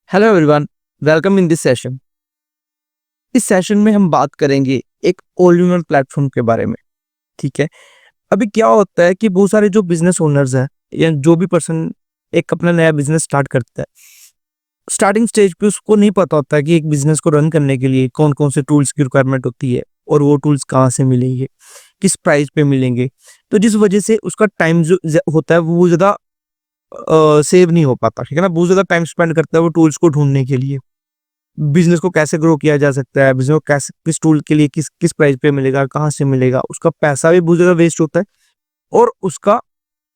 Hello everyone, welcome in this session. इस session में हम बात करेंगे एक ऑल इन वन प्लेटफॉर्म के बारे में। ठीक है। अभी क्या होता है कि बहुत सारे जो बिजनेस ओनर्स हैं या जो भी पर्सन एक अपना नया बिजनेस स्टार्ट करता है, स्टार्टिंग स्टेज पे उसको नहीं पता होता है कि एक बिजनेस को रन करने के लिए कौन कौन से टूल्स की रिक्वायरमेंट होती है और वो टूल्स कहाँ से मिलेंगे, किस प्राइस पे मिलेंगे। तो जिस वजह से उसका टाइम जो होता है वो ज़्यादा सेव नहीं हो पाता। ठीक है ना, बहुत ज़्यादा टाइम स्पेंड करता है वो टूल्स को ढूंढने के लिए। बिज़नेस को कैसे ग्रो किया जा सकता है, बिज़नेस को कैसे किस टूल के लिए किस किस प्राइस पे मिलेगा, कहाँ से मिलेगा, उसका पैसा भी बहुत ज़्यादा वेस्ट होता है और उसका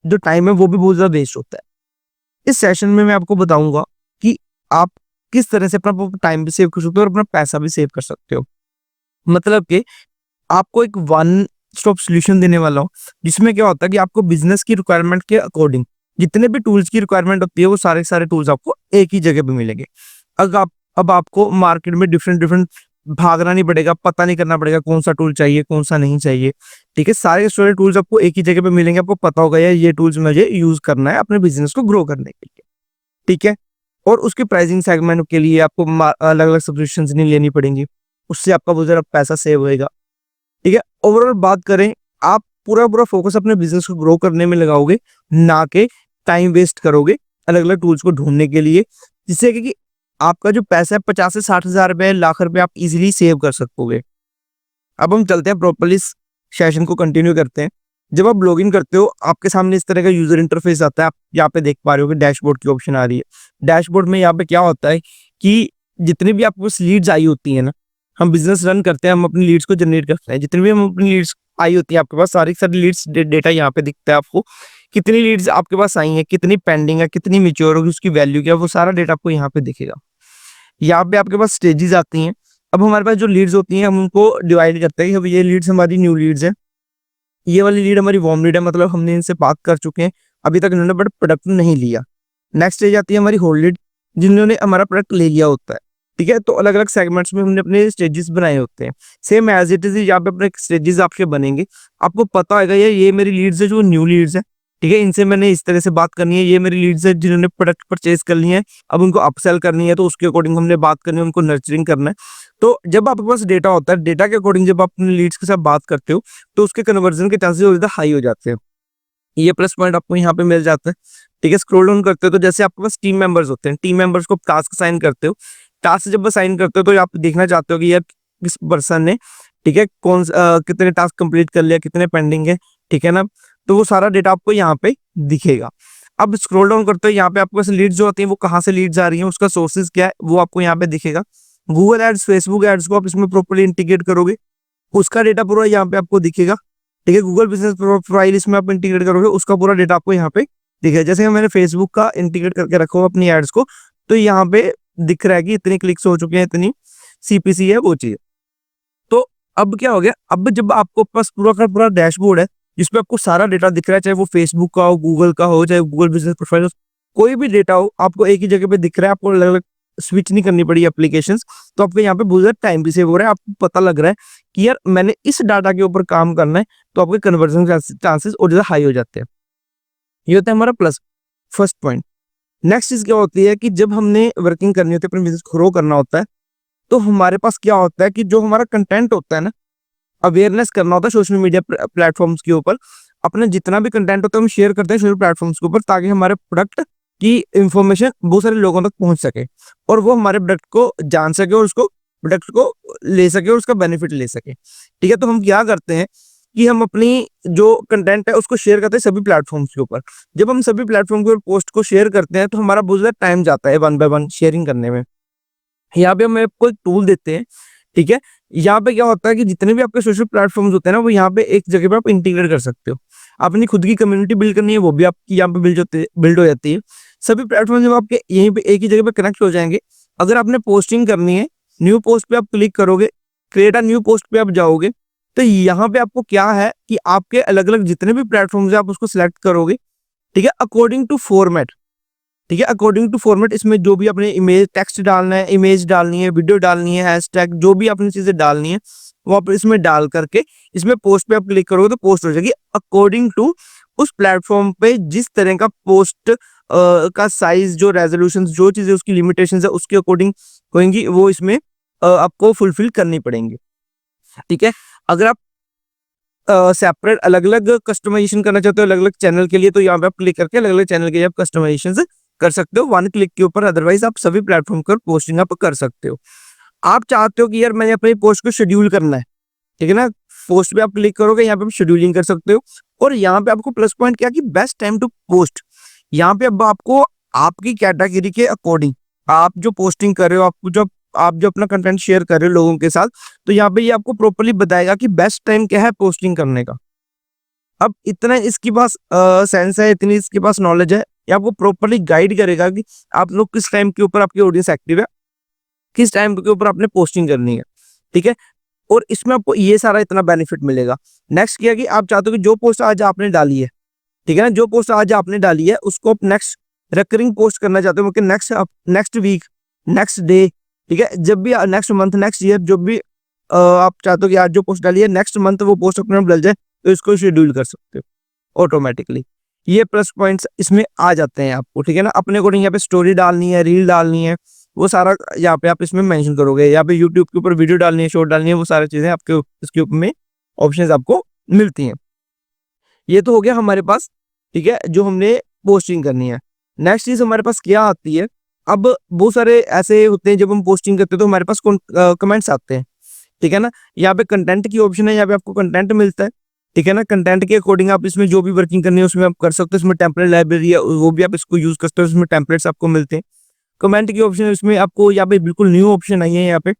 जो टाइम है वो भी बहुत ज़्यादा वेस्ट होता है। इस सेशन में मैं आपको बताऊँगा कि आप किस तरह से अपना टाइम भी सेव कर सकते हो और अपना पैसा भी सेव कर सकते हो। मतलब कि आपको एक वन स्टॉप सॉल्यूशन देने वाला हूँ, जिसमें क्या होता है कि आपको बिज़नेस की रिक्वायरमेंट के अकॉर्डिंग जितने भी टूल्स की रिक्वायरमेंट होती है वो सारे के सारे टूल्स आपको एक ही जगह पे मिलेंगे। अगर आप अब आपको मार्केट में डिफरेंट डिफरेंट भागना नहीं पड़ेगा, पता नहीं करना पड़ेगा कौन सा टूल चाहिए, कौन सा नहीं चाहिए। ठीक है, सारे के सारे टूल्स आपको एक ही जगह पे मिलेंगे। आपको पता होगा यार ये टूल्स मुझे यूज़ करना है अपने बिज़नेस को ग्रो करने के लिए। ठीक है? और उसके प्राइसिंग सेगमेंट के लिए आपको अलग-अलग सब्सक्रिप्शंस नहीं लेनी पड़ेंगी। उससे आपका बहुत ज़्यादा पैसा सेव होएगा। ठीक है? ओवरऑल बात करें, आप पूरा-पूरा फोकस अपने बिज़नेस को ग्रो करने में लगाओगे, ना कि टाइम वेस्ट करोगे अलग-अलग टूल्स को ढूँढने के लिए। जिससे कि आपका जो पैसा है 50 से 60,000 रुपए, लाख रुपए आप इज़िली सेव कर सकोगे। अब हम चलते हैं प्रॉपर्ली इस सेशन को कंटिन्यू करते हैं। जब आप लॉगिन करते हो, आपके सामने इस तरह का यूज़र इंटरफेस आता है। आप यहाँ पे देख पा रहे हो कि डैशबोर्ड की ऑप्शन आ रही है। डैशबोर्ड में यहाँ पे क्या होता है कि जितनी भी आपको लीड्स आई होती है ना, हम बिज़नेस रन करते हैं, हम अपनी लीड्स को जनरेट करते हैं। जितनी भी हम अपनी लीड्स आई होती है आपके पास, सारी की सारी लीड्स डेटा यहाँ पे दिखता है आपको। कितनी लीड्स आपके पास आई हैं, कितनी पेंडिंग है, कितनी मैच्योर होगी, उसकी वैल्यू क्या है, वो सारा डेटा आपको यहाँ पे दिखेगा। यहाँ पे आपके पास स्टेजेस आती हैं। अब हमारे पास जो लीड्स होती हैं, हम उनको डिवाइड करते हैं कि अब ये लीड्स हमारी न्यू लीड्स हैं। ये वाली लीड हमारी वार्म लीड है, मतलब हमने इनसे बात कर चुके हैं, अभी तक इन्होंने बट प्रोडक्ट नहीं लिया। नेक्स्ट स्टेज आती है हमारी होल्ड लीड, जिन्होंने हमारा प्रोडक्ट ले लिया होता है। ठीक है, तो अलग अलग सेगमेंट्स में हमने अपने स्टेजेस बनाए होते हैं। सेम एज इट इज यहाँ पे अपने स्टेजेस आपके बनेंगे। आपको पता होगा ये मेरी लीड्स है जो न्यू लीड्स है। ठीक है, इनसे मैंने इस तरह से बात करनी है। ये मेरी लीड्स है जिन्होंने प्रोडक्ट परचेज कर लिए हैं, अब उनको अपसेल करनी है, तो उसके अकॉर्डिंग हमने बात करनी है, उनको नर्चरिंग करना है। तो जब आपके पास डेटा होता है, डेटा के अकॉर्डिंग जब आप अपने लीड्स के साथ बात करते हो, तो उसके कन्वर्जन के चांसेस और ज़्यादा हाई हो जाते हैं। ये प्लस पॉइंट आपको यहाँ पे मिल जाता है। ठीक है, स्क्रॉल डाउन करते हो तो जैसे आपके पास टीम मेंबर्स होते हैं, टीम मेंबर्स को टास्क असाइन करते हो। टास्क जब असाइन करते हो तो आप देखना चाहते हो कि यार किस पर्सन ने, ठीक है, कितने टास्क कंप्लीट कर लिया, कितने पेंडिंग है। ठीक है ना, तो वो सारा डेटा आपको यहाँ पे दिखेगा। अब स्क्रॉल डाउन करते हो, यहाँ पे आपके पास लीड्स जो होती हैं वो कहाँ से लीड्स आ रही हैं, उसका सोर्सेज क्या है वो आपको यहाँ पे दिखेगा। गूगल एड्स, फेसबुक एड्स को आप इसमें प्रॉपर्ली इंटीग्रेट करोगे, उसका डेटा पूरा यहाँ पे आपको दिखेगा। ठीक है, गूगल बिजनेस प्रोफाइल इसमें आप इंटीग्रेट करोगे, उसका पूरा डेटा आपको यहाँ पे दिखेगा। जैसे मैंने फेसबुक का इंटीग्रेट करके रखा हो अपनी एड्स को, तो यहाँ पे दिख रहा है कि इतने क्लिक्स हो चुके हैं, इतनी सीपीसी है, वो चीज। तो अब क्या हो गया, अब जब आपको पास पूरा का पूरा डैशबोर्ड है जिसपे आपको सारा डेटा दिख रहा है, चाहे वो फेसबुक का हो, गूगल का हो, चाहे गूगल बिजनेस प्रोफाइल हो, कोई भी डेटा हो आपको एक ही जगह पे दिख रहा है। आपको अलग अलग स्विच नहीं करनी पड़ी एप्लीकेशन। तो आपको यहाँ पे बहुत ज्यादा टाइम भी सेव हो रहा है। आपको पता लग रहा है कि यार मैंने इस डाटा के ऊपर काम करना है, तो आपके कन्वर्जन चांसेस और ज्यादा हाई हो जाते हैं। ये होता है हमारा प्लस फर्स्ट पॉइंट। नेक्स्ट चीज क्या होती है कि जब हमने वर्किंग करनी होती है, अपने बिजनेस को ग्रो करना होता है, तो हमारे पास क्या होता है कि जो हमारा कंटेंट होता है ना, अवेयरनेस करना होता है सोशल मीडिया प्लेटफॉर्म्स के ऊपर। अपना जितना भी कंटेंट होता है हम शेयर करते हैं सोशल प्लेटफॉर्म्स के ऊपर, ताकि हमारे प्रोडक्ट की इंफॉर्मेशन बहुत सारे लोगों तक पहुंच सके और वो हमारे प्रोडक्ट को जान सके और उसको प्रोडक्ट को ले सके और उसका बेनिफिट ले सके। ठीक है, तो हम क्या करते हैं कि हम अपनी जो कंटेंट है उसको शेयर करते हैं सभी प्लेटफॉर्म्स के ऊपर। जब हम सभी प्लेटफॉर्म के ऊपर पोस्ट को शेयर करते हैं तो हमारा बहुत ज्यादा टाइम जाता है वन बाय वन शेयरिंग करने में। यहाँ पे हम आपको एक टूल देते हैं। ठीक है, यहाँ पे क्या होता है कि जितने भी आपके सोशल प्लेटफॉर्म्स होते हैं ना, वो यहाँ पे एक जगह पे आप इंटीग्रेट कर सकते हो। अपनी खुद की कम्युनिटी बिल्ड करनी है, वो भी आपकी यहाँ पे बिल्ड हो जाती है। सभी प्लेटफॉर्म जब आपके यहीं पे एक ही जगह पे कनेक्ट हो जाएंगे, अगर आपने पोस्टिंग करनी है, न्यू पोस्ट पे आप क्लिक करोगे, क्रिएट अ न्यू पोस्ट पे आप जाओगे, तो यहाँ पे आपको क्या है कि आपके अलग अलग जितने भी प्लेटफॉर्म्स है आप उसको सिलेक्ट करोगे। ठीक है, अकॉर्डिंग टू फॉर्मेट। ठीक है, अकॉर्डिंग टू फॉर्मेट इसमें जो भी अपने इमेज टेक्स्ट डालना है, इमेज डालनी है, वीडियो डालनी है, हैशटैग जो भी अपनी चीजें डालनी है वो आप इसमें डाल करके इसमें पोस्ट पे आप क्लिक करोगे तो पोस्ट हो जाएगी अकॉर्डिंग टू उस प्लेटफॉर्म पे जिस तरह का पोस्ट का साइज, जो रेजोल्यूशन, जो चीज़ें उसकी लिमिटेशंस है उसके अकॉर्डिंग होंगी, वो इसमें आपको फुलफिल करनी पड़ेंगी। ठीक है, अगर आप सेपरेट अलग-अलग कस्टमाइज़ेशन करना चाहते हो अलग-अलग चैनल के लिए, तो यहाँ पे आप क्लिक करके अलग-अलग चैनल के लिए आप कस्टमाइज़ेशंस कर सकते हो वन क्लिक के ऊपर। अदरवाइज़ आप सभी प्लेटफ़ॉर्म पर पोस्टिंग आप कर सकते हो। आप चाहते हो कि यार मैंने अपनी पोस्ट को शेड्यूल करना है, ठीक है ना? पोस्ट पे आप क्लिक करोगे, यहाँ पे आप शेड्यूलिंग कर सकते हो। और यहाँ पे आपको प्लस पॉइंट क्या है कि बेस्ट टाइम टू पोस्ट। यहाँ पे अब आपको आपकी कैटेगरी के अकॉर्डिंग आप जो पोस्टिंग कर रहे हो, आप जो अपना कंटेंट शेयर कर रहे हो लोगों के साथ, तो यहाँ पे ये आपको प्रॉपर्ली बताएगा कि बेस्ट टाइम क्या है पोस्टिंग करने का। अब इतना इसके पास सेंस है, इतनी इसके पास नॉलेज है, ये आपको प्रॉपर्ली गाइड करेगा कि आप लोग किस टाइम के ऊपर आपकी ऑडियंस एक्टिव है, किस टाइम के ऊपर आपने पोस्टिंग करनी है। ठीक है, और इसमें आपको ये सारा इतना बेनिफिट मिलेगा। नेक्स्ट क्या है कि आप चाहते हो कि जो पोस्ट आज आपने डाली है, ठीक है ना, जो पोस्ट आज आपने डाली है उसको आप नेक्स्ट रिकरिंग पोस्ट करना चाहते हो, मतलब नेक्स्ट वीक, नेक्स्ट डे, ठीक है, जब भी नेक्स्ट मंथ, नेक्स्ट ईयर, जो भी आप चाहते हो कि आज जो पोस्ट डाली है नेक्स्ट मंथ वो पोस्ट अपने आप डल जाए, तो इसको शेड्यूल कर सकते हो ऑटोमेटिकली। ये प्लस पॉइंट्स इसमें आ जाते हैं आपको, ठीक है ना। अपने अकॉर्डिंग यहाँ पे स्टोरी डालनी है, रील डालनी है, वो सारा यहाँ पे आप इसमें मेंशन करोगे। यहाँ पे यूट्यूब के ऊपर वीडियो डालनी है, शॉर्ट डालनी है, वो सारी चीजें आपके इसके ऊपर में ऑप्शंस आपको मिलती हैं। ये तो हो गया हमारे पास, ठीक है, जो हमने पोस्टिंग करनी है। नेक्स्ट चीज हमारे पास क्या आती है, अब बहुत सारे ऐसे होते हैं जब हम पोस्टिंग करते हैं तो हमारे पास कमेंट्स आते हैं, ठीक है ना। यहाँ पे कंटेंट की ऑप्शन है, यहाँ पे आपको कंटेंट मिलता है, ठीक है ना। कंटेंट के अकॉर्डिंग आप इसमें जो भी वर्किंग करनी है उसमें आप कर सकते हो। इसमें टेम्पलेट लाइब्रेरी है, वो भी आप इसको यूज कर सकते हो, इसमें टेम्पलेट्स आपको मिलते हैं। कमेंट की ऑप्शन है, इसमें आपको यहाँ पे बिल्कुल न्यू ऑप्शन आई है। यहाँ पे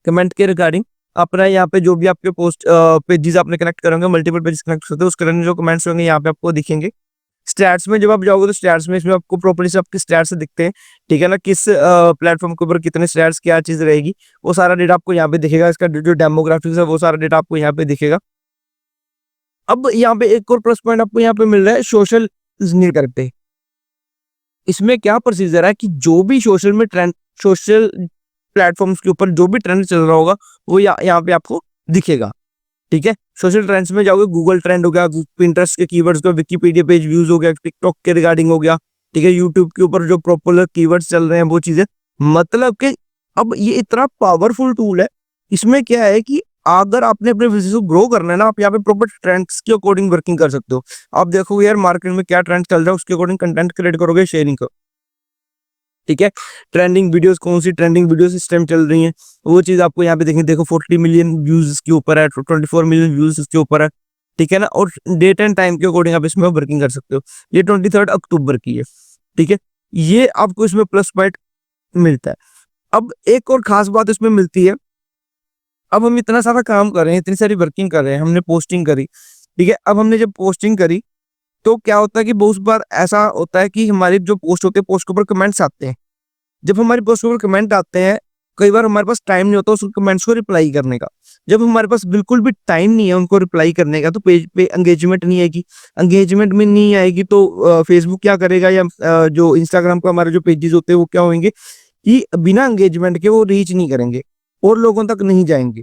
कमेंट के रिगार्डिंग अपना यहाँ पे जो भी आपके पोस्ट पेजेस आपने कनेक्ट करेंगे, मल्टीपल पेजेस कनेक्ट करते हो, उसके लिए जो कमेंट्स होंगे यहाँ पे आपको दिखेंगे। स्टैट्स में जब आप जाओगे तो स्टैट्स में इसमें आपको प्रॉपर्ली से आपके स्टैट्स दिखते हैं, ठीक है ना। किस प्लेटफॉर्म के ऊपर कितने स्टैट्स, क्या चीज रहेगी, वो सारा डेटा आपको यहाँ पे दिखेगा। इसका जो डेमोग्राफिक्स है वो सारा डेटा आपको यहाँ पे दिखेगा। अब यहाँ पे एक और प्लस पॉइंट आपको यहाँ पे मिल रहा है, सोशल इंजीनियर करते। इसमें क्या प्रोसीजर है कि जो भी सोशल प्लेटफॉर्म्स के ऊपर जो भी ट्रेंड चल रहा होगा वो यहाँ पे आपको दिखेगा, ठीक है। सोशल ट्रेंड्स में जाओगे, गूगल ट्रेंड हो गया, पिंटरेस्ट के कीवर्ड्स हो, विकिपीडिया पेज व्यूज हो गया, टिकटॉक के रिगार्डिंग हो गया, ठीक है, यूट्यूब के ऊपर जो पॉपुलर कीवर्ड्स चल रहे हैं वो चीजें। मतलब कि अब ये इतना पावरफुल टूल है। इसमें क्या है कि अगर आपने अपने बिजनेस को ग्रो करना है ना, आप यहाँ पे प्रॉपर ट्रेंड्स के अकॉर्डिंग वर्किंग कर सकते हो। आप देखोगे यार मार्केट में क्या ट्रेंड चल रहा है, उसके अकॉर्डिंग कंटेंट क्रिएट करोगे, शेयरिंग करो, ठीक है। ट्रेंडिंग वीडियोस, कौन सी ट्रेंडिंग वीडियोस इस टाइम चल रही हैं, वो चीज आपको यहाँ पे देखेंगे। देखो 40 मिलियन व्यूज इसके ऊपर है, 24 मिलियन व्यूज इसके ऊपर है, ठीक है ना। और डेट एंड टाइम के अकॉर्डिंग आप इसमें वर्किंग कर सकते हो। ये 23 अक्टूबर की है, ठीक है। ये आपको इसमें प्लस पॉइंट मिलता है। अब एक और खास बात इसमें मिलती है, अब हम इतना सारा काम कर रहे हैं, इतनी सारी वर्किंग कर रहे हैं, हमने पोस्टिंग करी, ठीक है। अब हमने जब पोस्टिंग करी तो क्या होता है कि बहुत बार ऐसा होता है कि हमारी जो पोस्ट होते हैं, पोस्ट के ऊपर कमेंट्स आते हैं। जब हमारी पोस्ट के ऊपर कमेंट आते हैं, कई बार हमारे पास टाइम नहीं होता उस कमेंट्स को रिप्लाई करने का। जब हमारे पास बिल्कुल भी टाइम नहीं है उनको रिप्लाई करने का, तो पेज पे एंगेजमेंट नहीं आएगी। एंगेजमेंट में नहीं आएगी तो फेसबुक क्या करेगा, या जो इंस्टाग्राम का हमारे जो पेजेस होते हैं वो क्या होंगे कि बिना एंगेजमेंट के वो रीच नहीं करेंगे और लोगों तक नहीं जाएंगे,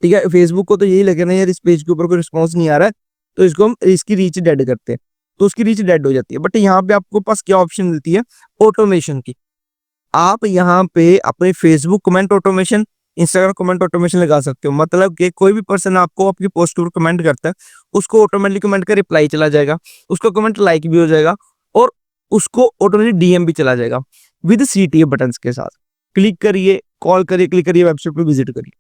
ठीक है। फेसबुक को तो यही लगे ना यार इस पेज के ऊपर कोई रिस्पॉन्स नहीं आ रहा है, तो इसको हम इसकी रीच डेड करते हैं, तो उसकी रीच डेड हो जाती है। बट यहाँ पे आपको पास क्या ऑप्शन मिलती है, ऑटोमेशन की। आप यहाँ पे अपने Facebook comment automation, Instagram comment automation लगा सकते हो। मतलब कि कोई भी पर्सन आपको आपकी पोस्ट के ऊपर कमेंट करता है, उसको ऑटोमेटिकली कमेंट का रिप्लाई चला जाएगा, उसका कमेंट लाइक भी हो जाएगा और उसको ऑटोमेटिक डीएम भी चला जाएगा विद सीटीए बटन के साथ। क्लिक करिए, कॉल करिए, क्लिक करिए, वेबसाइट पे विजिट करिए।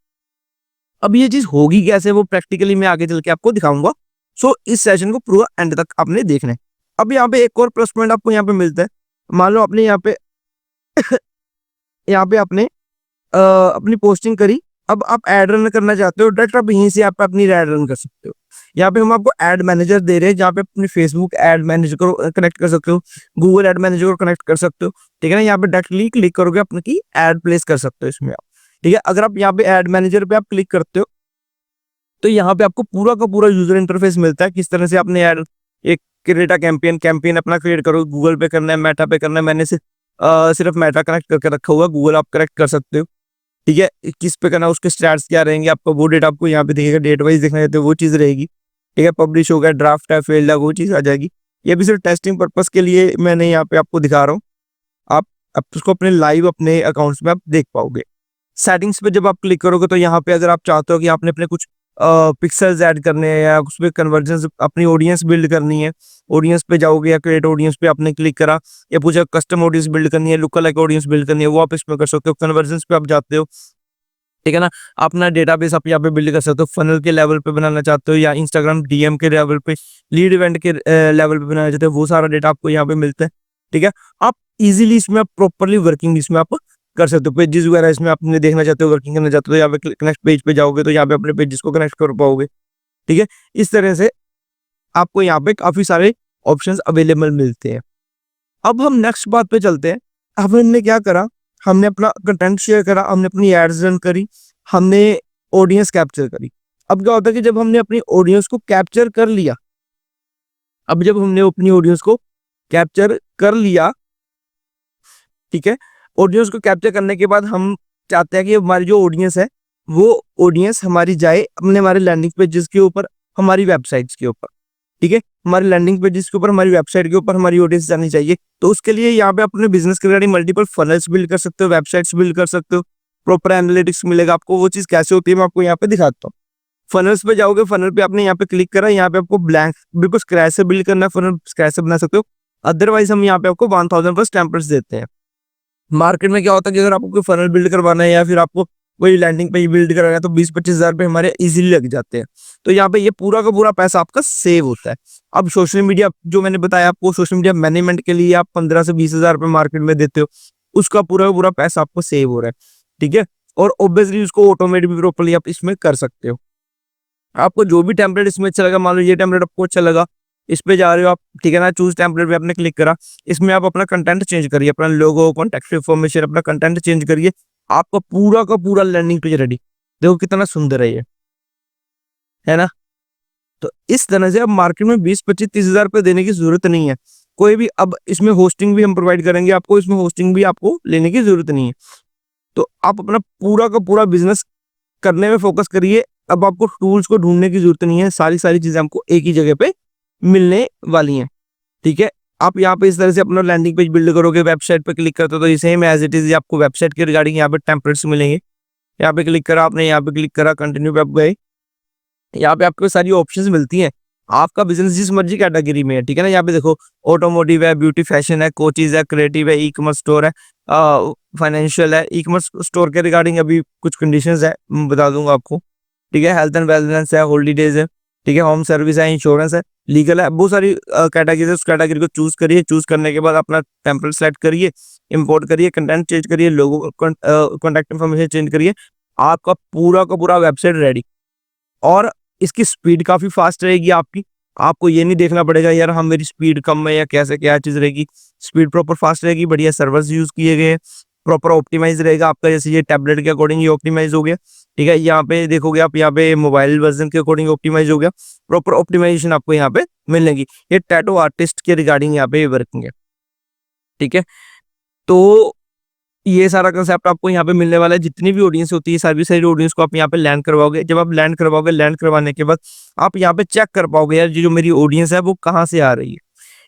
अब ये चीज होगी कैसे, वो प्रैक्टिकली मैं आगे चल के आपको दिखाऊंगा। सो इस सेशन को पूरा एंड तक आपने देखना है। अब यहाँ पे एक और प्लस पॉइंट आपको यहाँ पे मिलता है। मान लो आपने यहाँ पे आपने अपनी पोस्टिंग करी, अब आप एड रन करना चाहते हो, डायरेक्ट आप यहीं से आप अपनी एड रन कर सकते हो। यहाँ पे हम आपको एड मैनेजर दे रहे हैं, जहाँ पे अपने फेसबुक एड मैनेजर को कनेक्ट कर सकते हो, गूगल एड मैनेजर को कनेक्ट कर सकते हो, ठीक है ना। यहाँ पे डायरेक्टली क्लिक करोगे अपनी की एड प्लेस कर सकते हो इसमें आप, ठीक है। अगर आप यहाँ पे एड मैनेजर पे आप क्लिक करते हो तो यहाँ पे आपको पूरा का पूरा यूजर इंटरफेस मिलता है, किस तरह से आपने ऐड एक क्रिएट कैंपेन अपना क्रिएट करो। गूगल पे करना है, मेटा पे करना है, मैंने सिर्फ मेटा कनेक्ट करके रखा हुआ, गूगल आप कनेक्ट कर सकते हो, ठीक है। किस पे करना है, उसके स्टैट्स क्या रहेंगे, आपका वो डेट आपको यहाँ पे दिखेगा, डेट वाइज देखना चाहते हो वो चीज रहेगी, ठीक है। पब्लिश हो गया, ड्राफ्ट है, फेल्ड है, वो चीज आ जाएगी, ये भी सिर्फ टेस्टिंग पर्पस के लिए मैंने यहाँ पे आपको दिखा रहा हूँ। आप उसको अपने लाइव अपने अकाउंट्स में आप देख पाओगे। सेटिंग्स पे जब आप क्लिक करोगे तो यहाँ पे अगर आप चाहते हो कि आपने अपने कुछ पिक्सेल्स ऐड करने हैं या उसमें कन्वर्जेंस अपनी ऑडियंस बिल्ड करनी है, ऑडियंस पे जाओगे या क्रिएट ऑडियंस पे आपने क्लिक करा या पूछा कस्टम ऑडियंस बिल्ड करनी है, लुक अलाइक ऑडियंस बिल्ड करनी है, वो आप इसमें कर सकते हो। कन्वर्जेंस पे आप जाते हो, ठीक है ना, अपना डेटाबेस आप यहाँ पे बिल्ड कर सकते हो। फनल के लेवल पे बनाना चाहते हो या इंस्टाग्राम डीएम के लेवल पे, लीड इवेंट के लेवल पे बनाना चाहते हो, वो सारा डेटा आपको यहाँ पे मिलता है, ठीक है। आप इजीली इसमें आप प्रॉपरली वर्किंग इसमें आप कर सकते हो। पेजेस वगैरह इसमें आपने देखना चाहते हो, वर्किंग करना चाहते हो, यहाँ पे कनेक्ट पेज पे जाओगे तो यहाँ पे अपने पेजेस को कनेक्ट कर पाओगे, ठीक है। इस तरह से आपको यहाँ पे काफी सारे ऑप्शंस अवेलेबल मिलते हैं। अब हम नेक्स्ट बात पे चलते हैं। अब हमने क्या करा, हमने अपना कंटेंट शेयर करा, हमने अपनी एड्स रन करी, हमने ऑडियंस कैप्चर करी। अब क्या होता है कि जब हमने अपनी ऑडियंस को कैप्चर कर लिया, अब जब हमने अपनी ऑडियंस को कैप्चर कर लिया, ठीक है, ऑडियंस को कैप्चर करने के बाद हम चाहते हैं कि हमारी जो ऑडियंस है वो ऑडियंस हमारी जाए अपने हमारे लैंडिंग पेजेस के ऊपर, हमारी वेबसाइट्स के ऊपर, ठीक है। हमारे लैंडिंग पेजेस के ऊपर, हमारी वेबसाइट के ऊपर हमारी ऑडियंस जानी चाहिए। तो उसके लिए यहाँ पे अपने बिजनेस के रिगार्डिंग मल्टीपल फनल्स बिल्ड कर सकते हो, वेबसाइट्स बिल्ड कर सकते हो, प्रॉपर एनालिटिक्स मिलेगा आपको। वो चीज कैसे होती है मैं आपको यहाँ पे दिखाता हूँ। फनल्स पे जाओगे, फनल पे आपने यहाँ पे क्लिक करा, यहाँ पे आपको ब्लैंक बिल्कुल स्क्रैच से बिल्ड करना है, फनल स्क्रैच से बना सकते हो। अदरवाइज हम यहाँ पे आपको 1000 प्लस टेम्पलेट्स देते हैं। मार्केट में क्या होता है कि अगर आपको कोई फनल बिल्ड करवाना है या फिर आपको कोई लैंडिंग पेज बिल्ड करवाना है तो 20-25 हजार रुपए हमारे इजीली लग जाते हैं। तो यहाँ पे ये पूरा का पूरा पैसा आपका सेव होता है। अब सोशल मीडिया जो मैंने बताया आपको, सोशल मीडिया मैनेजमेंट के लिए आप 15 से 20 हजार रुपए मार्केट में देते हो, उसका पूरा का पूरा पैसा आपको सेव हो रहा है, ठीक है। और ऑब्वियसली उसको ऑटोमेट भी प्रॉपरली आप इसमें कर सकते हो। आपको जो भी टेम्पलेट इसमें अच्छा लगा, मान लो ये टेम्पलेट आपको अच्छा लगा, इस पे जा रहे हो आप, ठीक है ना, चूज टेम्पलेट पे आपने क्लिक करा, इसमें आप अपना कंटेंट चेंज करिए, अपना लोगो, कॉन्टैक्ट इन्फॉर्मेशन, अपना कंटेंट चेंज करिए, आपका पूरा का पूरा लैंडिंग पेज रेडी। देखो कितना सुंदर है ये, है ना। तो इस तरह से अब मार्केट में 20-25-30 हजार रुपए देने की जरूरत नहीं है कोई भी। अब इसमें होस्टिंग भी हम प्रोवाइड करेंगे आपको, इसमें होस्टिंग भी आपको लेने की जरूरत नहीं है। तो आप अपना पूरा का पूरा बिजनेस करने में फोकस करिए। अब आपको टूल्स को ढूंढने की जरूरत नहीं है, सारी सारी चीजें आपको एक ही जगह पे मिलने वाली हैं, ठीक है। आप यहाँ पे इस तरह से अपना लैंडिंग पेज बिल्ड करोगे, वेबसाइट पे क्लिक करते हो तो ये सेम एज इट इज आपको वेबसाइट के रिगार्डिंग यहाँ पे टेम्पलेट्स मिलेंगे। यहाँ पे क्लिक करा आपने, यहाँ पे क्लिक करा, कंटिन्यू पे आप गए, यहाँ पे आपको सारी ऑप्शंस मिलती हैं। आपका बिजनेस जिस मर्जी कैटेगरी में है, ठीक है ना। यहाँ पे देखो ऑटोमोटिव है, ब्यूटी फैशन है, कोचीज है, क्रिएटिव है, ई कॉमर्स स्टोर है, फाइनेंशियल है। ई कॉमर्स स्टोर के रिगार्डिंग अभी कुछ कंडीशंस है, बता दूंगा आपको, ठीक है। हेल्थ एंड वेलनेस है, हॉलीडेज है, ठीक है, होम सर्विस है, इंश्योरेंस है, लीगल है, बहुत सारी कैटेगरी है। उस कैटेगरी को चूज करिए, चूज करने के बाद अपना टेम्पलेट सेलेक्ट करिए, इंपोर्ट करिए, कंटेंट चेंज करिए, लोगो कॉन्टैक्ट इन्फॉर्मेशन चेंज करिए, आपका पूरा का पूरा वेबसाइट रेडी। और इसकी स्पीड काफी फास्ट रहेगी आपकी। आपको ये नहीं देखना पड़ेगा यार हम मेरी स्पीड कम है या कैसे क्या चीज रहेगी, स्पीड प्रॉपर फास्ट रहेगी, बढ़िया सर्वर्स यूज किए गए, प्रॉपर ऑप्टिमाइज रहेगा आपका। जैसे ये टैबलेट के अकॉर्डिंग ये ऑप्टिमाइज हो गया, ठीक है। यहाँ पे देखोगे आप, यहाँ पे मोबाइल वर्जन के अकॉर्डिंग ऑप्टिमाइज हो गया, प्रॉपर ऑप्टिमाइजेशन आपको यहाँ पे मिलेगी। ये टैटू आर्टिस्ट के रिगार्डिंग यहाँ पे वर्किंग है, ठीक है। तो ये सारा कंसेप्ट आपको यहाँ पे मिलने वाला है। जितनी भी ऑडियंस होती है, सारी सारी ऑडियंस को आप यहाँ पे लैंड करवाओगे। जब आप लैंड करवाओगे, लैंड करवाने के बाद आप यहाँ पे चेक कर पाओगे यार जो मेरी ऑडियंस है वो कहाँ से आ रही है।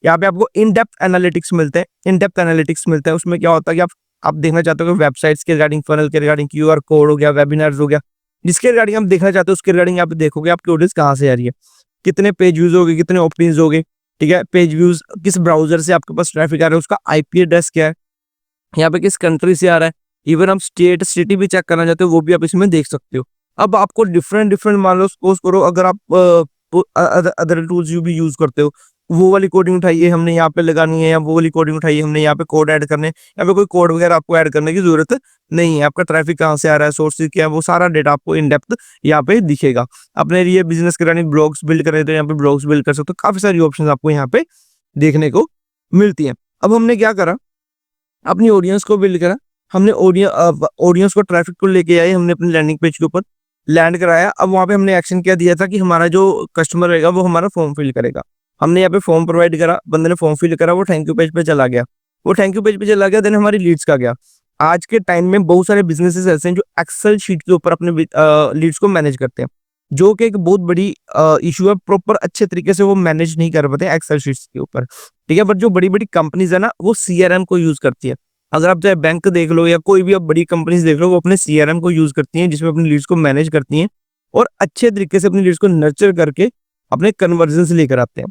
यहाँ पे आपको इन डेप्थ एनालिटिक्स मिलते हैं। इन डेप्थ एनालिटिक्स मिलते हैं, उसमें क्या होता है कि आप देखना चाहते हो कि वेबसाइट्स के रिगार्डिंग, फनल के रिगार्डिंग, क्यूआर कोड हो गया, वेबिनार्स हो गया, जिसके रिगार्डिंग आप देखना चाहते हो उसके रिगार्डिंग आप देखोगे आपकी ऑडियंस कहाँ से आ रही है, कितने पेज व्यूज हो गए, कितने ओपनिंग्स हो गए, ठीक है। पेज व्यूज, किस ब्राउजर से आपके पास ट्रैफिक आ रहा है, उसका आईपी एड्रेस क्या है, यहाँ पे किस कंट्री से आ रहा है। इवन हम स्टेट सिटी भी चेक करना चाहते हो वो भी आप इसमें देख सकते हो। अब आपको डिफरेंट मान लो सपोज करो अगर आप अदर टूल्स भी यूज करते हो, वो वाली कोडिंग उठाइए हमने यहाँ पे लगानी है, या वो वाली कोडिंग उठाइए हमने यहाँ पे कोड ऐड करने, यहाँ पे कोई कोड वगैरह आपको ऐड करने की जरूरत नहीं है। आपका ट्रैफिक कहाँ से आ रहा है, सोर्सेज क्या है, वो सारा डेटा आपको इन डेप्थ यहाँ पे दिखेगा। अपने लिए बिजनेस कराने ब्लॉग्स बिल्ड कर रहे थे, यहाँ पे ब्लॉग्स बिल्ड कर सकते हो। काफी सारी ऑप्शन आपको यहाँ पे देखने को मिलती है। अब हमने क्या करा, अपनी ऑडियंस को बिल्ड करा, हमने ऑडियंस को ट्रैफिक को लेके आए, हमने अपने लैंडिंग पेज के ऊपर लैंड कराया। अब वहां पे हमने एक्शन क्या दिया था कि हमारा जो कस्टमर रहेगा वो हमारा फॉर्म फिल करेगा। हमने यहाँ पे फॉर्म प्रोवाइड करा, बंदे ने फॉर्म फिल करा, वो थैंक यू पेज पे चला गया, वो थैंक यू पेज पे चला गया। देन हमारी लीड्स का गया। आज के टाइम में बहुत सारे बिजनेसेस ऐसे हैं जो एक्सेल शीट के ऊपर अपने लीड्स को मैनेज करते हैं। जो कि एक बहुत बड़ी इशू है, प्रॉपर अच्छे तरीके से वो मैनेज नहीं कर पाते एक्सेल शीट्स के ऊपर, ठीक है। बट जो बड़ी-बड़ी कंपनीज़ है ना, वो सीआरएम को यूज़ करती है। अगर आप चाहे बैंक देख लो या कोई भी आप बड़ी कंपनीज़ देख लो, वो अपने सीआरएम को यूज़ करती हैं, जिसमें अपनी लीड्स को मैनेज करती हैं और अच्छे तरीके से अपनी लीड्स को नर्चर करके अपने कन्वर्जन से लेकर आते हैं।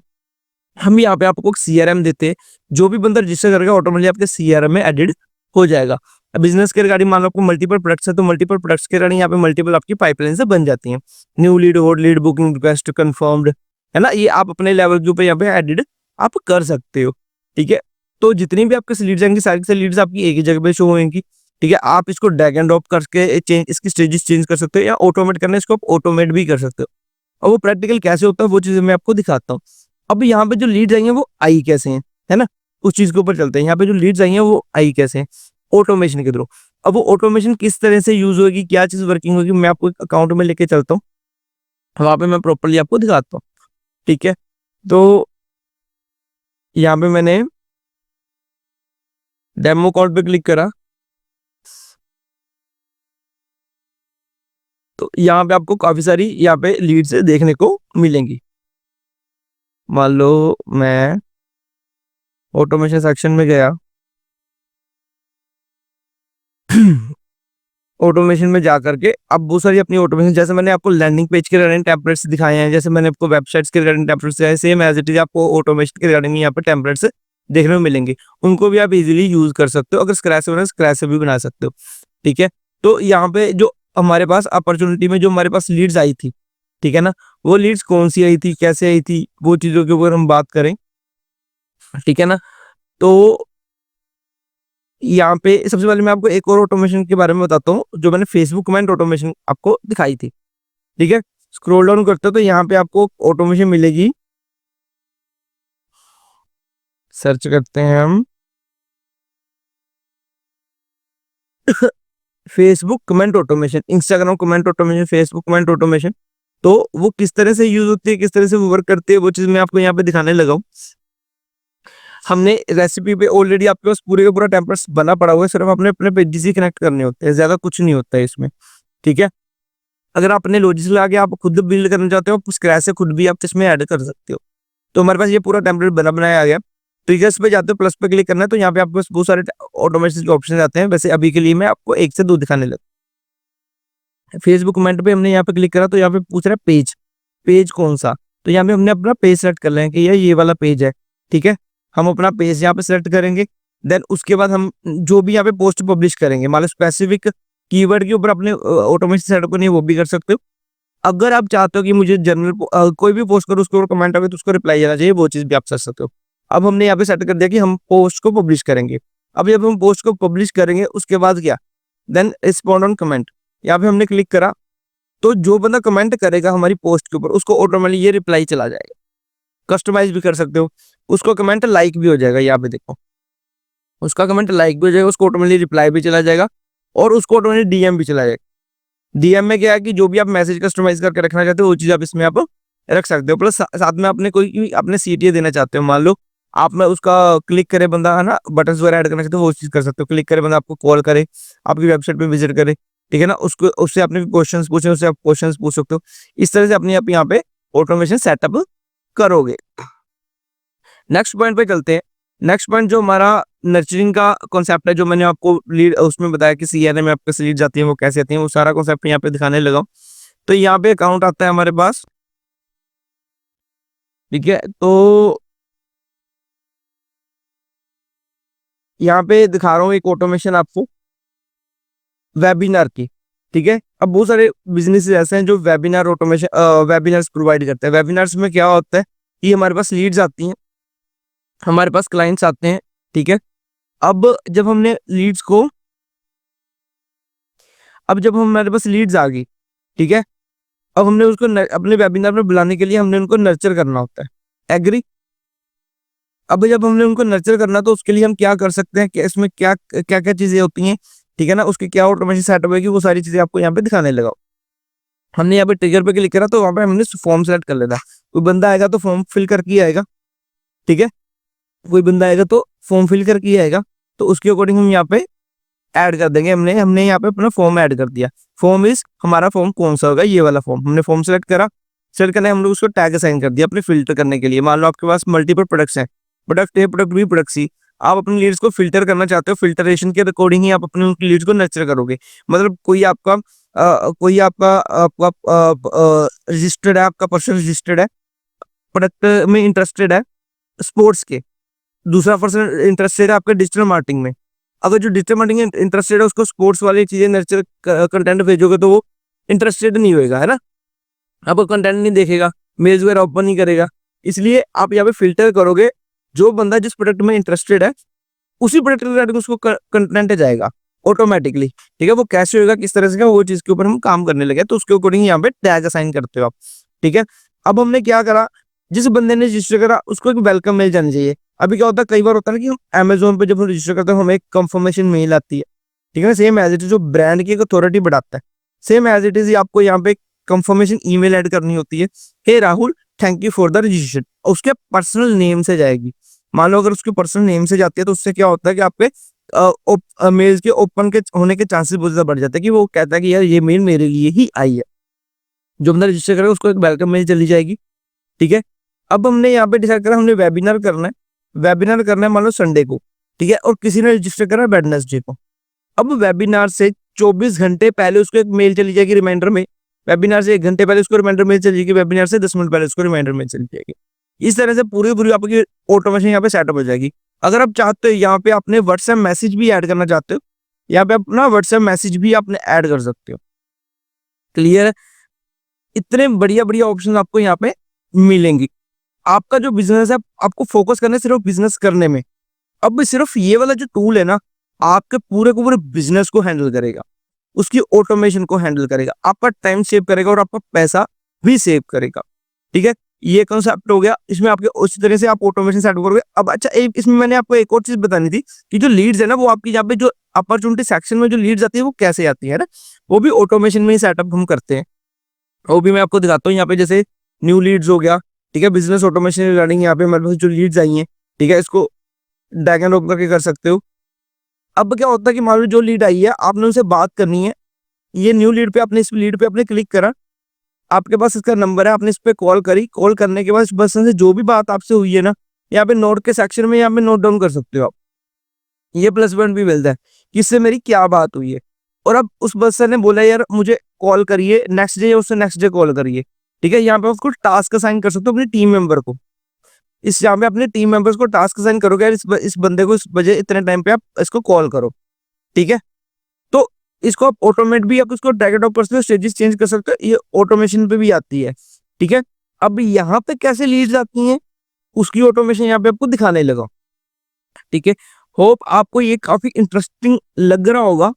हम यहाँ पे आपको सीआरएम देते हैं, जो भी बंदा रजिस्टर करेगा ऑटोमेटिकली आपके सीआरएम में एडेड हो जाएगा। बिजनेस के रिगार्डिंग मान लो आपको मल्टीपल प्रोडक्ट्स है, तो मल्टीपल प्रोडक्ट्स के रिगार्डिंग यहाँ पे मल्टीपल आपकी पाइपलाइन से बन जाती हैं। New lead, old lead, booking request confirmed, है ना? ये आप अपने लेवल के ऊपर यहाँ पे एडिट आप कर सकते हो, ठीक है। तो जितनी भी आपके लीड्स आएंगी, सारी की सारी लीड्स आपकी एक ही जगह पे शो होंगी, ठीक है। आप इसको ड्रैग एंड ड्रॉप करके चेंज, इसकी स्टेजेस चेंज कर सकते हो या ऑटोमेट करना है इसको आप ऑटोमेट भी कर सकते हो। और वो प्रैक्टिकल कैसे होता है वो चीज़ें मैं आपको दिखाता हूँ। अब यहाँ पे जो लीड्स आई हैं वो आई कैसे हैं, है ना? उस चीज़ के ऊपर चलते हैं। यहाँ पे जो लीड्स आई हैं वो आई कैसे हैं? ऑटोमेशन के थ्रू। अब वो ऑटोमेशन किस तरह से यूज़ होगी, क्या चीज़ वर्किंग होगी, मैं आपको एक अकाउंट में लेके चलता हूँ। वहाँ पे मैं प्रॉपर्ली आपको दिखाता हूँ, ठीक है? तो यहाँ पे मैंने डेमो अकाउंट पे क्लिक करा, तो यहाँ पे आपको काफ़ी सारी यहाँ पे लीड्स देखने को मिलेंगी। मान लो मैं ऑटोमेशन सेक्शन में गया। ऑटोमेशन में जा करके अब बहुत सारी अपनी ऑटोमेशन, जैसे मैंने आपको लैंडिंग पेज के रिगार्डिंग टेम्पलेट्स दिखाए हैं, जैसे मैंने आपको वेबसाइट्स के रिगार्डिंग टेम्पलेट्स दिखाए, सेम एज इट इज आपको ऑटोमेशन के रिगार्डिंग यहाँ पे टेम्पलेट्स देखने को मिलेंगे। उनको भी आप इजीली यूज कर सकते हो, अगर स्क्रैच से बना स्क्रैच से भी बना सकते हो, ठीक है। तो यहाँ पे जो हमारे पास अपॉर्चुनिटी में जो हमारे पास लीड्स आई थी, ठीक है ना, वो लीड्स कौन सी आई थी, कैसे आई थी, वो चीज़ों के ऊपर हम बात करें, ठीक है ना। तो यहाँ पे सबसे पहले मैं आपको एक और ऑटोमेशन के बारे में बताता हूँ, जो मैंने फेसबुक कमेंट ऑटोमेशन आपको दिखाई थी, ठीक है। स्क्रॉल डाउन करते हो तो यहाँ पे आपको ऑटोमेशन मिलेगी। सर्च करते हैं हम Facebook comment automation, Instagram comment automation, Facebook comment automation. तो वो किस तरह से यूज होती है, किस तरह से वो वर्क करती है, वो चीज मैं आपको यहाँ पे दिखाने लगा हूँ। हमने रेसिपी पे ऑलरेडी आपके पास पूरे का पूरा टेम्पलेट्स बना पड़ा हुआ है, सिर्फ अपने अपने पेजेस ही कनेक्ट करने होते हैं, ज्यादा कुछ नहीं होता है इसमें, ठीक है। अगर आप अपने लॉजिक्स लगा के आप खुद बिल्ड करना चाहते हो, स्क्रैच से खुद भी आप इसमें ऐड कर सकते हो। तो हमारे पास ये पूरा टेम्पलेट बना बनाया आ गया। ट्रिगर्स पे जाते हो, प्लस पे क्लिक करना है, तो यहाँ पे आपके पास बहुत सारे ऑटोमेशन के ऑप्शन आते हैं। वैसे अभी के लिए मैं आपको एक से दो दिखाने लगा। फेसबुक कमेंट पे हमने यहाँ पे क्लिक करा, तो यहाँ पे पूछ रहा है पेज, पेज कौन सा। तो यहाँ पे हमने अपना पेज सेलेक्ट कर लें कि ये वाला पेज है, ठीक है। हम अपना पेज यहाँ पे सेलेक्ट करेंगे। देन उसके बाद हम जो भी यहाँ पे पोस्ट पब्लिश करेंगे, मान लो स्पेसिफिक कीवर्ड के ऊपर अपने ऑटोमेशन सेटअप करनी है, वो भी कर सकते हो। अगर आप चाहते हो कि मुझे जनरल कोई भी पोस्ट करो, उसके ऊपर कमेंट आवे तो उसको रिप्लाई आना चाहिए, वो चीज़ भी आप कर सकते हो। अब हमने यहाँ पे सेट कर दिया कि हम पोस्ट को पब्लिश करेंगे। अब जब हम पोस्ट को पब्लिश करेंगे उसके बाद क्या, देन रिस्पॉन्ड ऑन कमेंट, यहाँ पे हमने क्लिक करा, तो जो बंदा कमेंट करेगा हमारी पोस्ट के ऊपर, उसको ऑटोमेटिकली ये रिप्लाई चला जाएगा। कस्टमाइज भी कर सकते हो, उसको कमेंट लाइक भी हो जाएगा, यहाँ पे देखो उसका कमेंट लाइक भी हो जाएगा, उसको ऑटोमेटिकली रिप्लाई भी चला जाएगा और उसको ऑटोमेटिकली डीएम भी चला जाएगा। डीएम में क्या है कि जो भी आप मैसेज कस्टमाइज करके रखना चाहते हो वो चीज़ आप इसमें आप रख सकते हो। प्लस साथ में आपने कोई भी अपने सीटीए देना चाहते हो, मान लो आप में उसका क्लिक करे बंदा, है ना, बटन वगैरह ऐड करना चाहते हो, वो चीज़ कर सकते हो। क्लिक करे बंदा आपको कॉल करे, आपकी वेबसाइट पे विजिट करे, ठीक है ना, उसको उससे आपने क्वेश्चंस पूछे, उससे आप क्वेश्चंस पूछ सकते हो। इस तरह से अपनी आप यहाँ पे ऑटोमेशन सेटअप करोगे। नेक्स्ट पॉइंट पे चलते हैं। नेक्स्ट पॉइंट जो हमारा नर्चरिंग का कॉन्सेप्ट है, जो मैंने आपको लीड उसमें बताया कि सीआरएम में आपके लीड जाती है वो कैसे आती है, वो सारा कॉन्सेप्ट यहाँ पे दिखाने लगा हूँ। तो यहाँ पे अकाउंट आता है हमारे पास, ठीक है। तो यहाँ पे दिखा रहा हूँ एक ऑटोमेशन आपको वेबिनार की, ठीक है। अब बहुत सारे बिजनेस ऐसे हैं जो वेबिनार ऑटोमेशन वेबिनार्स प्रोवाइड करते हैं। वेबिनार्स में क्या होता है कि हमारे पास लीड्स आती हैं, हमारे पास क्लाइंट्स आते हैं, ठीक है। अब जब हमने लीड्स को अब जब हमारे पास लीड्स आ गई, ठीक है, अब हमने उसको अपने वेबिनार में बुलाने के लिए हमने उनको नर्चर करना होता है, एग्री। अब जब हमने उनको नर्चर करना, तो उसके लिए हम क्या कर सकते हैं कि इसमें क्या क्या क्या चीजें होती हैं, ठीक है ना, उसकी क्या ऑटोमेशन सेटअप होगी, वो सारी चीजें आपको यहाँ पे दिखाने लगा। हमने यहाँ पे ट्रिगर पे क्लिक करा, तो वहाँ पे हमने फॉर्म सेलेक्ट कर लेना। कोई बंदा आएगा तो फॉर्म फिल करके आएगा, ठीक है। कोई बंदा आएगा तो फॉर्म फिल करके आएगा, तो उसके अकॉर्डिंग हम यहाँ पे ऐड कर देंगे। हमने यहाँ पे अपना फॉर्म ऐड कर दिया। फॉर्म इज हमारा फॉर्म कौन सा होगा, ये वाला फॉर्म। हमने फॉर्म सेलेक्ट करा, सेलेक्ट करने हम लोग उसको टैग असाइन कर दिया अपने फिल्टर करने के लिए। मान लो आपके पास मल्टीपल प्रोडक्ट्स हैं, product A, product B, product C. आप अपनी लीड्स को फिल्टर करना चाहते हो, फिल्टरेशन के अकॉर्डिंग ही आप अपनी उनकी लीड्स को नर्चर करोगे। मतलब कोई आपका आपका रजिस्टर्ड है, आपका पर्सन रजिस्टर्ड है, प्रोडक्ट में इंटरेस्टेड है स्पोर्ट्स के, दूसरा पर्सन इंटरेस्टेड है आपके डिजिटल मार्केटिंग में। अगर जो डिजिटल मार्केटिंग में इंटरेस्टेड है उसको स्पोर्ट्स वाली चीजें नर्चर कंटेंट भेजोगे तो वो इंटरेस्टेड नहीं होएगा, है ना, आपको कंटेंट नहीं देखेगा, मेल्स वगैरह ओपन नहीं करेगा। इसलिए आप यहाँ पे फिल्टर करोगे, जो बंदा जिस प्रोडक्ट में इंटरेस्टेड है उसी प्रोडक्ट रिगार्डिंग उसको कंटेंट जाएगा ऑटोमेटिकली। ठीक है, वो कैसे होगा, किस तरह से का, वो चीज के ऊपर हम काम करने लगे, तो उसके अकॉर्डिंग यहाँ पे टैग असाइन करते हो आप। ठीक है, अब हमने क्या करा, जिस बंदे ने रजिस्टर करा उसको एक वेलकम मेल जानी चाहिए। अभी क्या होता है, कई बार होता है ना कि हम अमेजोन पे जब हम रजिस्टर करते हैं हमें एक कंफर्मेशन मेल आती है। ठीक है ना, सेम एज इट इज जो ब्रांड की एक अथॉरिटी बढ़ाता है, सेम एज इट इज ही आपको यहाँ पे कंफर्मेशन ईमेल ऐड करनी होती है, hey Rahul thank you for the registration, उसके पर्सनल नेम से जाएगी। मान लो अगर उसके पर्सनल नेम से जाती है तो उससे क्या होता है कि आपके मेल्स के ओपन के होने के चांसेस बहुत ज्यादा बढ़ जाते हैं, कि वो कहता है कि यार ये मेल मेरे लिए ही आई है। जो बंदा रजिस्टर करेगा उसको एक वेलकम मेल चली जाएगी। ठीक है, अब हमने यहाँ पे डिसाइड करा हमने वेबिनार करना है, वेबिनार करना है मान लो संडे को। ठीक है, और किसी ने रजिस्टर करा वेडनेसडे को। अब वेबिनार से 24 घंटे पहले उसको एक मेल चली जाएगी रिमाइंडर में, वेबिनार से 1 घंटे पहले उसको रिमाइंडर मेल चली जाएगी, वेबिनार से 10 मिनट पहले उसको रिमाइंडर मेल चली जाएगी। इस तरह से पूरी पूरी आपकी ऑटोमेशन यहाँ पे सेटअप हो जाएगी। अगर आप चाहते हो यहाँ पे अपने व्हाट्सएप मैसेज भी ऐड करना चाहते हो, यहाँ पे अपना व्हाट्सएप मैसेज भी आपने ऐड कर सकते हो। क्लियर है, इतने बढ़िया बढ़िया ऑप्शन आपको यहाँ पे मिलेंगी। आपका जो बिजनेस है आपको फोकस करना है सिर्फ बिजनेस करने में। अब सिर्फ ये वाला जो टूल है ना, आपके पूरे को पूरे बिजनेस को हैंडल करेगा, उसकी ऑटोमेशन को हैंडल करेगा, आपका टाइम सेव करेगा और आपका पैसा भी सेव करेगा। ठीक है, ये कॉन्सेप्ट हो गया। इसमें आपके उसी तरह से आप ऑटोमेशन सेट करोगे। अब अच्छा इसमें मैंने आपको एक और चीज बतानी थी कि जो लीड्स है ना वो आपकी यहाँ पे जो अपॉर्चुनिटी सेक्शन में जो लीड्स आती है वो कैसे आती है ना, वो भी ऑटोमेशन में ही सेटअप हम करते हैं। वो भी मैं आपको दिखाता हूँ यहाँ पे, जैसे न्यू लीड्स हो गया। ठीक है, बिजनेस ऑटोमेशन रिगार्डिंग यहाँ पे हमारे पास जो लीड्स आई हैं, ठीक है, इसको ड्रैग एंड ड्रॉप करके कर सकते हो। अब क्या होता है कि मान लो जो लीड आई है आपने उनसे बात करनी है, ये न्यू लीड पे आपने इस लीड पे आपने क्लिक करा, आपके पास इसका नंबर है, आपने इस पे कॉल करी, कॉल करने के बाद इस पर्सन से जो भी बात आपसे हुई है ना, यहाँ पे नोट के सेक्शन में यहाँ पे नोट डाउन कर सकते हो आप। ये प्लस पॉइंट भी मिलता है कि इससे मेरी क्या बात हुई है। और अब उस पर्सन ने बोला यार मुझे कॉल करिए नेक्स्ट डे, उससे नेक्स्ट डे कॉल करिए। ठीक है, यहाँ पे उसको टास्क असाइन कर सकते हो अपनी टीम मेंबर को। इस यहाँ पे अपने टीम मेंबर्स को टास्क असाइन करोगे यार इस बंदे को इस बजे इतने टाइम पे आप इसको कॉल करो। ठीक है, तो इसको आप ऑटोमेट भी आप इसको ड्रैग एंड ड्रॉप कर सकते हो, स्टेजेस चेंज कर सकते हो, ये ऑटोमेशन पे भी आती है। ठीक है, अब यहाँ पे कैसे लीड्स आती हैं उसकी ऑटोमेशन यहाँ पे आपको दिखाने लगा। ठीक है, होप आपको ये काफी इंटरेस्टिंग लग रहा होगा,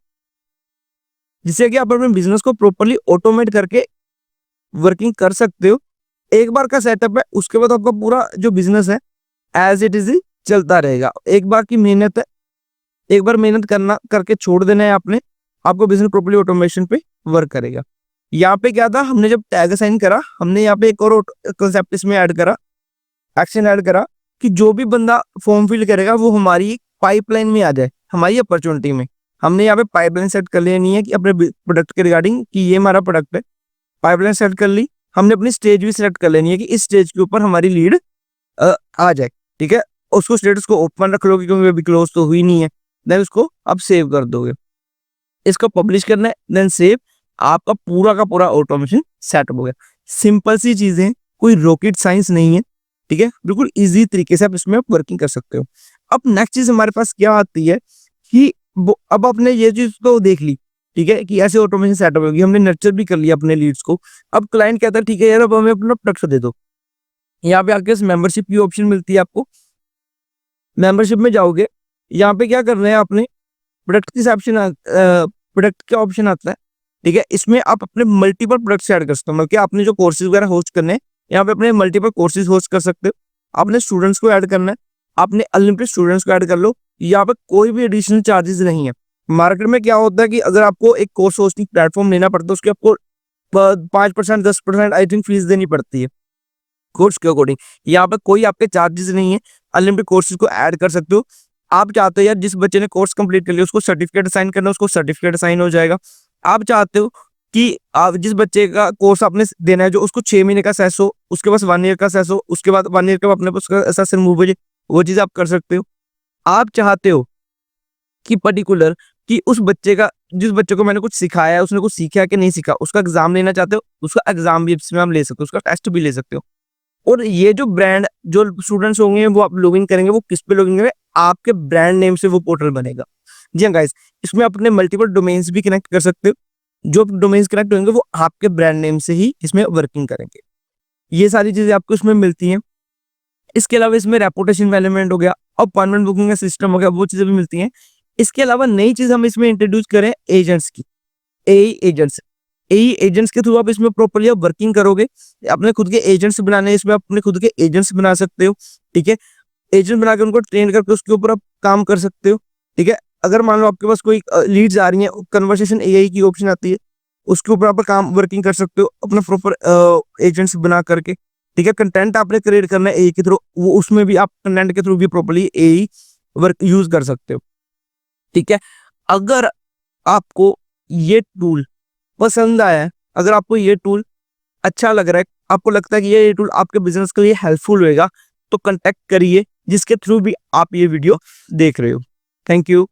जिससे कि आप अपने बिजनेस को प्रॉपरली ऑटोमेट करके वर्किंग कर सकते हो। एक बार का सेटअप है, उसके बाद आपका पूरा जो बिजनेस है एज इट इज ही चलता रहेगा। एक बार की मेहनत है, एक बार मेहनत करना करके छोड़ देना है आपने, आपको बिजनेस प्रॉपरली ऑटोमेशन पे वर्क करेगा। यहाँ पे क्या था, हमने जब टैग असाइन करा, हमने यहाँ पे एक और कंसेप्ट इसमें ऐड करा, एक्शन ऐड करा कि जो भी बंदा फॉर्म फिल करेगा वो हमारी पाइपलाइन में आ जाए, हमारी अपॉर्चुनिटी में। हमने यहाँ पे पाइपलाइन सेट कर लेनी है कि अपने प्रोडक्ट के रिगार्डिंग कि ये हमारा प्रोडक्ट है, पाइपलाइन सेट कर ली। हमने अपनी स्टेज भी सिलेक्ट कर लेनी है कि इस स्टेज के ऊपर हमारी लीड आ जाए। ठीक है, उसको स्टेटस को ओपन रख लोगे क्योंकि अभी क्लोज तो हुई नहीं है, देन उसको आप सेव कर दोगे, इसको पब्लिश करना है, देन सेव, आपका पूरा का पूरा ऑटोमेशन सेटअप हो गया। सिंपल सी चीजें, कोई रॉकेट साइंस नहीं है। ठीक है, बिल्कुल इजी तरीके से आप इसमें वर्किंग कर सकते हो। अब नेक्स्ट चीज हमारे पास क्या आती है कि अब आपने ये चीज तो देख ली, ठीक है, कि ऐसे ऑटोमेशन सेटअप होगी, हमने नर्चर भी कर लिया अपने लीड्स को। अब क्लाइंट कहता है ठीक है यार अब हमें अपना प्रोडक्ट दे दो। यहाँ पे आके मेंबरशिप की ऑप्शन मिलती है आपको, मेंबरशिप में जाओगे, यहाँ पे क्या करना है आपने, प्रोडक्ट की ऑप्शन प्रोडक्ट का ऑप्शन आता है। ठीक है, इसमें आप अपने मल्टीपल प्रोडक्ट्स ऐड कर सकते हो, मतलब कि आपने जो कोर्सेज वगैरह होस्ट करने हैं यहाँ पे अपने मल्टीपल कोर्सेज होस्ट कर सकते हो। आपने स्टूडेंट्स को ऐड करना है, आपने अनलिमिटेड स्टूडेंट्स को ऐड कर लो, यहाँ पे कोई भी एडिशनल चार्जेस नहीं है। मार्केट में क्या होता है कि अगर आपको एक कोर्स होस्टिंग प्लेटफॉर्म लेना पड़ता है उसकी आपको 5% 10% आई थिंक फीस देनी पड़ती है कोर्स के अकॉर्डिंग। यहाँ पे कोई आपके चार्जेस नहीं है, अनलिमिटेड कोर्सेज को ऐड कर सकते हो। आप चाहते हो यार जिस बच्चे ने कोर्स कंप्लीट कर लिया उसको सर्टिफिकेट असाइन करना, उसको सर्टिफिकेट असाइन हो जाएगा। आप चाहते हो कि आप जिस बच्चे का कोर्स आपने देना है, जो उसको 6 महीने का सेस हो, उसके पास 1 ईयर का सेस हो, उसके बाद 1 ईयर के बाद अपने पास उसका सेस रिमूव हो जाए, वो चीज़ आप कर सकते हो। आप चाहते हो कि पर्टिकुलर कि उस बच्चे का, जिस बच्चे को मैंने कुछ सिखाया है, उसने कुछ सीखा है कि नहीं सीखा, उसका एग्ज़ाम लेना चाहते हो, उसका एग्ज़ाम भी इसमें आप ले सकते हो, उसका टेस्ट भी ले सकते हो। और ये जो ब्रांड, जो स्टूडेंट्स होंगे वो आप लॉगिन करेंगे, वो किस पे लॉगिन करेंगे? आपके ब्रांड नेम से वो पोर्टल बनेगा। जी हाँ गाइस, इसमें अपने मल्टीपल डोमेन्स भी कनेक्ट कर सकते हो। जो डोमेन्स कनेक्ट होंगे वो आपके ब्रांड नेम से ही इसमें वर्किंग करेंगे। ये सारी चीज़ें आपको इसमें मिलती हैं। इसके अलावा इसमें रेपुटेशन मैनेजमेंट हो गया, अपॉइंटमेंट बुकिंग का सिस्टम हो गया, वो चीज़ें भी मिलती हैं। इसके अलावा नई चीज़ हम इसमें इंट्रोड्यूस करें एजेंट्स की, एआई एजेंट्स। एआई एजेंट्स के थ्रू आप इसमें प्रॉपर्ली आप वर्किंग करोगे। अपने खुद के एजेंट्स बनाने हैं, इसमें अपने खुद के एजेंट्स बना सकते हो, ठीक है? एजेंट बना के उनको ट्रेन करके उसके ऊपर आप काम कर सकते हो, ठीक है? अगर मान लो आपके पास कोई लीड्स आ रही हैं, कन्वर्सेशन एआई की ऑप्शन आती है, उसके ऊपर आप काम वर्किंग कर सकते हो अपना प्रॉपर एजेंट्स बना करके, ठीक है? कंटेंट आपने क्रिएट करना है एआई के थ्रू, वो उसमें भी आप कंटेंट के थ्रू भी प्रॉपर्ली एआई वर्क यूज़ कर सकते हो, ठीक है? अगर आपको ये टूल पसंद आया है, अगर आपको ये टूल अच्छा लग रहा है, आपको लगता है कि ये टूल आपके बिज़नेस के लिए हेल्पफुल होएगा, तो कॉन्टैक्ट करिए, जिसके थ्रू भी आप ये वीडियो देख रहे हो। Thank you.